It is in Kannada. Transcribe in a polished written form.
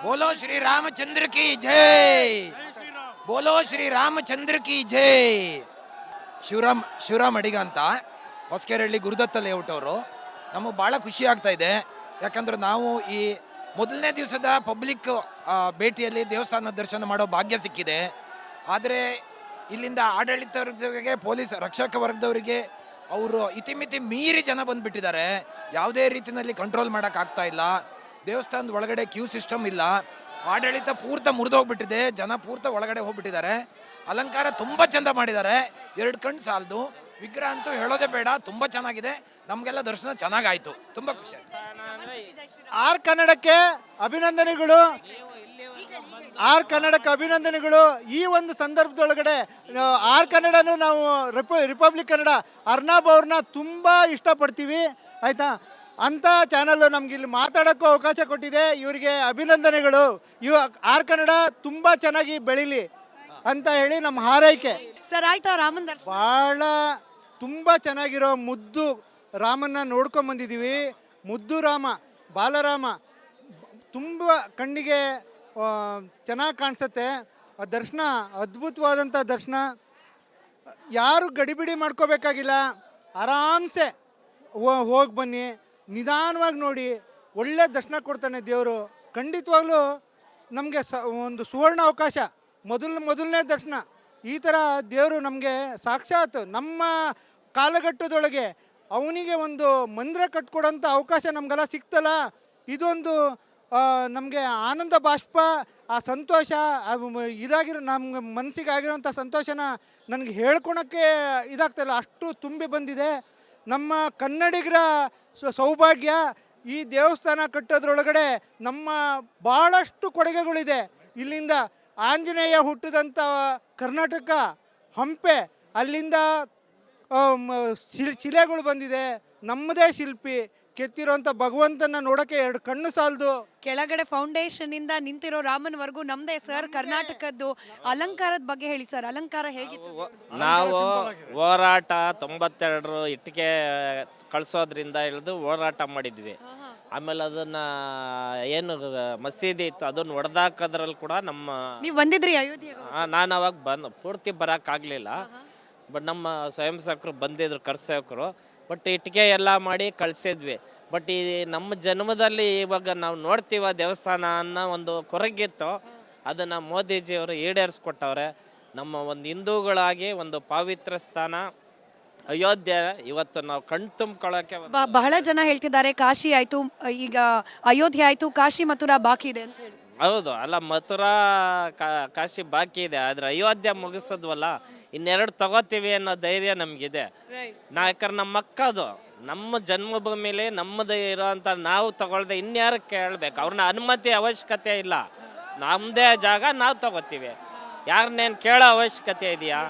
बोलो श्री रामचंद्र की जय. बोलो ಶ್ರೀ ರಾಮಚಂದ್ರ ಕಿ ಜೈ. ಶಿವರಾಮ್ ಅಡಿಗ ಅಂತ ಹೊಸಕೆರೆಹಳ್ಳಿ ಗುರುದತ್ತ ಲೇಔಟ್ ಅವರು. ನಮಗೆ ಭಾಳ ಖುಷಿ ಆಗ್ತಾ ಇದೆ, ಯಾಕಂದ್ರೆ ನಾವು ಈ ಮೊದಲನೇ ದಿವಸದ ಪಬ್ಲಿಕ್ ಭೇಟಿಯಲ್ಲಿ ದೇವಸ್ಥಾನ ದರ್ಶನ ಮಾಡೋ ಭಾಗ್ಯ ಸಿಕ್ಕಿದೆ. ಆದರೆ ಇಲ್ಲಿಂದ ಆಡಳಿತ ವರ್ಗದವರಿಗೆ, ಪೊಲೀಸ್ ರಕ್ಷಕ ವರ್ಗದವರಿಗೆ ಅವರು ಇತಿಮಿತಿ ಮೀರಿ ಜನ ಬಂದುಬಿಟ್ಟಿದ್ದಾರೆ. ಯಾವುದೇ ರೀತಿಯಲ್ಲಿ ಕಂಟ್ರೋಲ್ ಮಾಡೋಕ್ಕಾಗ್ತಾ ಇಲ್ಲ. ದೇವಸ್ಥಾನದ ಒಳಗಡೆ ಕ್ಯೂ ಸಿಸ್ಟಮ್ ಇಲ್ಲ. ಆಡಳಿತ ಪೂರ್ತ ಮುರಿದೋಗ್ಬಿಟ್ಟಿದೆ. ಜನ ಪೂರ್ತ ಒಳಗಡೆ ಹೋಗ್ಬಿಟ್ಟಿದ್ದಾರೆ. ಅಲಂಕಾರ ತುಂಬ ಚಂದ ಮಾಡಿದ್ದಾರೆ. 2 ಕಣ್ಣು ಸಾಲದು. ವಿಗ್ರಹ ಅಂತೂ ಹೇಳೋದೇ ಬೇಡ, ತುಂಬ ಚೆನ್ನಾಗಿದೆ. ನಮಗೆಲ್ಲ ದರ್ಶನ ಚೆನ್ನಾಗಾಯಿತು, ತುಂಬ ಖುಷಿ ಆಯಿತು. ಆರ್ ಕನ್ನಡಕ್ಕೆ ಅಭಿನಂದನೆಗಳು. ಆರ್ ಕನ್ನಡಕ್ಕೆ ಅಭಿನಂದನೆಗಳು. ಈ ಒಂದು ಸಂದರ್ಭದೊಳಗಡೆ ಆರ್ ಕನ್ನಡನು ನಾವು ರಿಪಬ್ಲಿಕ್ ಕನ್ನಡ ಅರ್ನಾಬ್ ಅವ್ರನ್ನ ತುಂಬ ಇಷ್ಟಪಡ್ತೀವಿ, ಆಯಿತಾ. ಅಂಥ ಚಾನಲ್ಲು ನಮ್ಗೆ ಇಲ್ಲಿ ಮಾತಾಡೋಕ್ಕೂ ಅವಕಾಶ ಕೊಟ್ಟಿದೆ. ಇವರಿಗೆ ಅಭಿನಂದನೆಗಳು. ಆರ್ ಕನ್ನಡ ತುಂಬ ಚೆನ್ನಾಗಿ ಬೆಳೀಲಿ ಅಂತ ಹೇಳಿ ನಮ್ಮ ಹಾರೈಕೆ. ಸರ್ ಆಯ್ತಾ ರಾಮನ್ ದರ್ಶನ? ಭಾಳ ತುಂಬ ಚೆನ್ನಾಗಿರೋ ಮುದ್ದು ರಾಮನ್ನ ನೋಡ್ಕೊಂಬಂದಿದ್ದೀವಿ. ಮುದ್ದು ರಾಮ, ಬಾಲರಾಮ ತುಂಬ ಕಣ್ಣಿಗೆ ಚೆನ್ನಾಗಿ ಕಾಣಿಸುತ್ತೆ. ಆ ದರ್ಶನ ಅದ್ಭುತವಾದಂಥ ದರ್ಶನ. ಯಾರು ಗಡಿಬಿಡಿ ಮಾಡ್ಕೋಬೇಕಾಗಿಲ್ಲ, ಆರಾಮ್ಸೆ ಹೋಗಿ ಬನ್ನಿ, ನಿಧಾನವಾಗಿ ನೋಡಿ. ಒಳ್ಳೆ ದರ್ಶನ ಕೊಡ್ತಾನೆ ದೇವರು. ಖಂಡಿತವಾಗ್ಲೂ ನಮಗೆ ಒಂದು ಸುವರ್ಣ ಅವಕಾಶ. ಮೊದಲನೇ ದರ್ಶನ. ಈ ಥರ ದೇವರು ನಮಗೆ ಸಾಕ್ಷಾತ್ ನಮ್ಮ ಕಾಲಘಟ್ಟದೊಳಗೆ ಅವನಿಗೆ ಒಂದು ಮಂದಿರ ಕಟ್ಕೊಡೋಂಥ ಅವಕಾಶ ನಮಗೆಲ್ಲ ಸಿಕ್ತಲ್ಲ. ಇದೊಂದು ನಮಗೆ ಆನಂದ ಬಾಷ್ಪ, ಆ ಸಂತೋಷ ಇದಾಗಿರೋ ನಮ್ಮ ಮನಸ್ಸಿಗೆ ಆಗಿರೋಂಥ ಸಂತೋಷನ ನನಗೆ ಹೇಳ್ಕೊಳಕ್ಕೆ ಇದಾಗ್ತಾಯಿಲ್ಲ, ಅಷ್ಟು ತುಂಬಿ ಬಂದಿದೆ. ನಮ್ಮ ಕನ್ನಡಿಗರ ಸೌಭಾಗ್ಯ. ಈ ದೇವಸ್ಥಾನ ಕಟ್ಟೋದ್ರೊಳಗಡೆ ನಮ್ಮ ಭಾಳಷ್ಟು ಕೊಡುಗೆಗಳಿದೆ. ಇಲ್ಲಿಂದ ಆಂಜನೇಯ ಹುಟ್ಟಿದಂಥ ಕರ್ನಾಟಕ ಹಂಪೆ, ಅಲ್ಲಿಂದ ಶಿಲೆಗಳು ಬಂದಿದೆ. ನಮ್ಮದೇ ಶಿಲ್ಪಿ ಕೆತ್ತಿರೋಂಥ ಭಗವಂತನ ನೋಡೋಕ್ಕೆ 2 ಕಣ್ಣು ಸಾಲದು. ಕೆಳಗಡೆ ಫೌಂಡೇಶನ್ ಇಂದ ನಿಂತಿರೋ ರಾಮನ್ವರೆಗೂ ನಮ್ದೇ ಸರ್. ಕರ್ನಾಟಕದ್ದು ಅಲಂಕಾರದ ಬಗ್ಗೆ ಹೇಳಿ ಸರ್. ಅಲಂಕಾರ ಹೇಗಿತ್ತು? ನಾವು ಹೋರಾಟ 92 ಇಟ್ಟಿಗೆ ಕಳಿಸೋದ್ರಿಂದ ಹಿಡಿದು ಹೋರಾಟ ಮಾಡಿದ್ವಿ. ಆಮೇಲೆ ಅದನ್ನ ಏನು ಮಸೀದಿ ಇತ್ತು ಅದನ್ನ ಹೊಡೆದಾಕೋದ್ರಲ್ಲಿ ಕೂಡ ನೀವು ಬಂದಿದ್ರಿ ಅಯೋಧ್ಯೆಗೆ? ನಾನು ಅವಾಗ ಪೂರ್ತಿ ಬರೋಕ್ಕಾಗಲಿಲ್ಲ. ಬಟ್ ನಮ್ಮ ಸ್ವಯಂ ಸೇವಕರು ಬಂದಿದ್ರು, ಕರ್ಸೇವಕರು. ಬಟ್ ಇಟ್ಟಿಗೆ ಎಲ್ಲ ಮಾಡಿ ಕಳಿಸಿದ್ವಿ. ಬಟ್ ಈ ನಮ್ಮ ಜನ್ಮದಲ್ಲಿ ಇವಾಗ ನಾವು ನೋಡ್ತೀವ ದೇವಸ್ಥಾನ ಅನ್ನೋ ಒಂದು ಕೊರಗಿತ್ತು. ಅದನ್ನು ಮೋದಿಜಿಯವರು ಈಡೇರಿಸ್ಕೊಟ್ಟವ್ರೆ. ನಮ್ಮ ಒಂದು ಹಿಂದೂಗಳಾಗಿ ಒಂದು ಪವಿತ್ರ ಸ್ಥಾನ ಅಯೋಧ್ಯೆ ಇವತ್ತು ನಾವು ಕಣ್ ತುಂಬ್ಕೊಳ್ಳೋಕೆ ಬಹಳ ಜನ ಹೇಳ್ತಿದ್ದಾರೆ ಕಾಶಿ ಆಯ್ತು, ಈಗ ಅಯೋಧ್ಯೆ ಆಯ್ತು, ಕಾಶಿ ಮಥುರಾ ಬಾಕಿ ಇದೆ ಅಂತ ಹೇಳಿ. ಹೌದು, ಅಲ್ಲ ಮಥುರಾ ಕಾಶಿ ಬಾಕಿ ಇದೆ, ಆದರೆ ಅಯೋಧ್ಯೆ ಮುಗಿಸೋದ್ವಲ್ಲ, ಇನ್ನೆರಡು ತಗೋತೀವಿ ಅನ್ನೋ ಧೈರ್ಯ ನಮಗಿದೆ. ಯಾಕಂದ್ರೆ ನಮ್ಮ ಅಕ್ಕದು ನಮ್ಮ ಜನ್ಮಭೂಮಿಲಿ ನಮ್ಮದು ಇರೋಂಥ ನಾವು ತಗೊಳ್ದೆ ಇನ್ಯಾರು ಕೇಳಬೇಕು? ಅವ್ರನ್ನ ಅನುಮತಿ ಅವಶ್ಯಕತೆ ಇಲ್ಲ. ನಮ್ಮದೇ ಜಾಗ ನಾವು ತಗೋತೀವಿ, ಯಾರನ್ನೇನು ಕೇಳೋ ಅವಶ್ಯಕತೆ ಇದೆಯಾ?